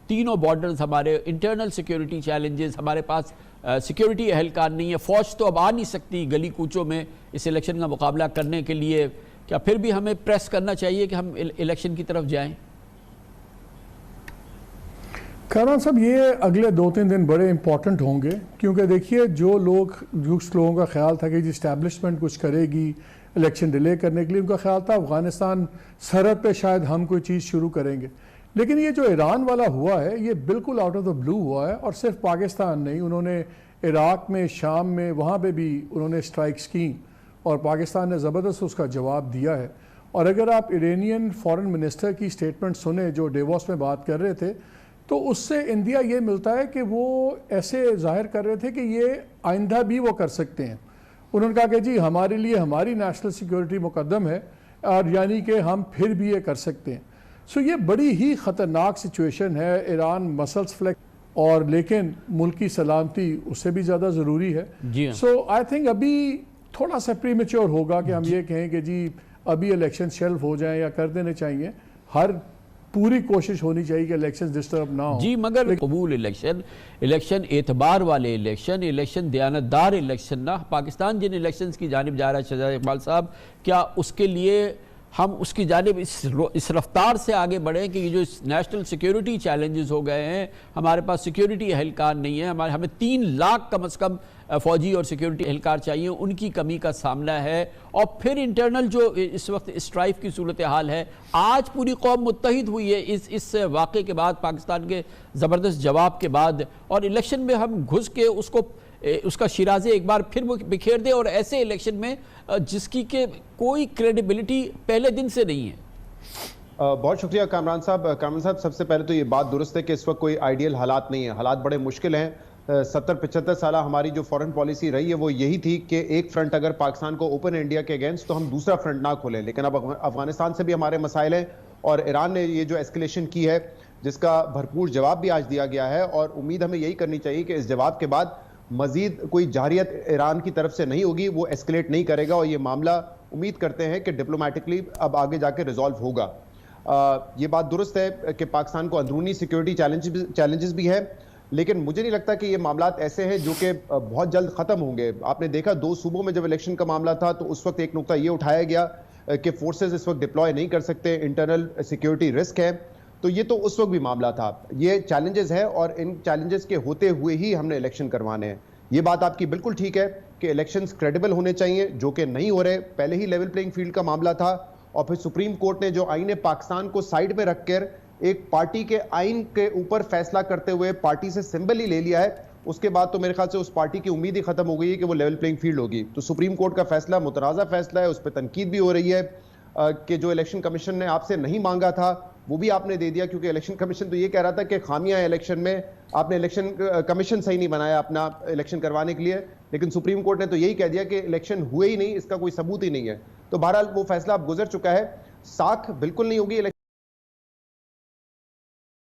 तीनों बॉर्डर्स हमारे, internal security challenges, हमारे पास सिक्योरिटी एहलकार नहीं है, फौज तो अब आ नहीं सकती गली कूचों में इस इलेक्शन का मुकाबला करने के लिए। क्या फिर भी हमें प्रेस करना चाहिए कि हम इलेक्शन की तरफ जाएं? कामरान साहब, ये अगले 2-3 दिन बड़े इंपॉर्टेंट होंगे, क्योंकि देखिए जिस लोगों का ख्याल था कि इस्टेब्लिशमेंट कुछ करेगी इलेक्शन डिले करने के लिए, उनका ख्याल था अफगानिस्तान सरहद पे शायद हम कोई चीज़ शुरू करेंगे। लेकिन ये जो ईरान वाला हुआ है ये बिल्कुल आउट ऑफ द ब्लू हुआ है, और सिर्फ पाकिस्तान नहीं, उन्होंने इराक में, शाम में, वहाँ पे भी उन्होंने स्ट्राइक्स की और पाकिस्तान ने ज़बरदस्त उसका जवाब दिया है। और अगर आप इरानियन फॉरेन मिनिस्टर की स्टेटमेंट सुने जो डेवोस में बात कर रहे थे, तो उससे इंडिया ये मिलता है कि वो ऐसे जाहिर कर रहे थे कि ये आइंदा भी वो कर सकते हैं। उन्होंने कहा कि जी हमारे लिए हमारी नेशनल सिक्योरिटी मुकद्दम है, और यानी कि हम फिर भी ये कर सकते हैं। सो ये बड़ी ही ख़तरनाक सिचुएशन है। ईरान मसल्स फ्लेक्स, और लेकिन मुल्क की सलामती उससे भी ज़्यादा ज़रूरी है। सो आई थिंक अभी थोड़ा सा प्रीमेच्योर होगा कि हम ये कहें कि जी अभी इलेक्शन शेल्फ हो जाएं या कर देने चाहिए। हर पूरी कोशिश होनी चाहिए कि इलेक्शन डिस्टर्ब ना हो। जी, मगर कबूल इलेक्शन एतबार वाले इलेक्शन दयानतदार इलेक्शन ना, पाकिस्तान जिन इलेक्शंस की जानिब जा रहा है शहजाद इकबाल साहब, क्या उसके लिए हम उसकी जानिब इस रफ्तार से आगे बढ़ें कि जो नेशनल सिक्योरिटी चैलेंजेस हो गए हैं, हमारे पास सिक्योरिटी एहलकार नहीं है, हमें 3 लाख कम से कम फौजी और सिक्योरिटी एहलकार चाहिए, उनकी कमी का सामना है। और फिर इंटरनल जो इस वक्त स्ट्राइफ की सूरत हाल है, आज पूरी कौम मुत्तहिद हुई है इस वाक़े के बाद, पाकिस्तान के ज़बरदस्त जवाब के बाद, और इलेक्शन में हम घुस के उसका शिराजे एक बार फिर बिखेर दे, और ऐसे इलेक्शन में जिसकी के कोई क्रेडिबिलिटी पहले दिन से नहीं है। बहुत शुक्रिया कामरान साहब। सबसे पहले तो ये बात दुरुस्त है कि इस वक्त कोई आइडियल हालात नहीं है, हालात बड़े मुश्किल हैं। 70-75 साल हमारी जो फॉरेन पॉलिसी रही है वो यही थी कि एक फ्रंट अगर पाकिस्तान को ओपन इंडिया के अगेंस्ट, तो हम दूसरा फ्रंट ना खोलें। लेकिन अब अफगानिस्तान से भी हमारे मसाइल हैं, और ईरान ने ये जो एस्केलेशन की है जिसका भरपूर जवाब भी आज दिया गया है, और उम्मीद हमें यही करनी चाहिए कि इस जवाब के बाद मजीद कोई जारियत ईरान की तरफ से नहीं होगी, वो एस्केलेट नहीं करेगा, और ये मामला उम्मीद करते हैं कि डिप्लोमेटिकली अब आगे जाके रिजॉल्व होगा। ये बात दुरुस्त है कि पाकिस्तान को अंदरूनी सिक्योरिटी चैलेंजेस भी है, लेकिन मुझे नहीं लगता कि ये मामलात ऐसे हैं जो कि बहुत जल्द ख़त्म होंगे। आपने देखा 2 सूबों में जब इलेक्शन का मामला था तो उस वक्त एक नुकता ये उठाया गया कि फोर्सेस इस वक्त डिप्लॉय नहीं कर सकते, इंटरनल सिक्योरिटी रिस्क है। तो ये तो उस वक्त भी मामला था। ये चैलेंजेस है, और इन चैलेंजेस के होते हुए ही हमने इलेक्शन करवाने हैं। ये बात आपकी बिल्कुल ठीक है कि इलेक्शंस क्रेडिबल होने चाहिए, जो कि नहीं हो रहे। पहले ही लेवल प्लेइंग फील्ड का मामला था, और फिर सुप्रीम कोर्ट ने जो आईन पाकिस्तान को साइड में रखकर एक पार्टी के आइन के ऊपर फैसला करते हुए पार्टी से सिंबल ही ले लिया है, उसके बाद तो मेरे ख्याल से उस पार्टी की उम्मीद ही खत्म हो गई है कि वो लेवल प्लेइंग फील्ड होगी। तो सुप्रीम कोर्ट का फैसला मुतनाज़ा फैसला है, उस पर तनकीद भी हो रही है कि जो इलेक्शन कमीशन ने आपसे नहीं मांगा था वो भी आपने दे दिया, क्योंकि इलेक्शन कमीशन तो ये कह रहा था कि खामियां इलेक्शन में, आपने इलेक्शन कमीशन सही नहीं बनाया अपना इलेक्शन करवाने के लिए। लेकिन सुप्रीम कोर्ट ने तो यही कह दिया कि इलेक्शन हुए ही नहीं, इसका कोई सबूत ही नहीं है। तो बहरहाल वो फैसला अब गुजर चुका है, साख बिल्कुल नहीं होगी।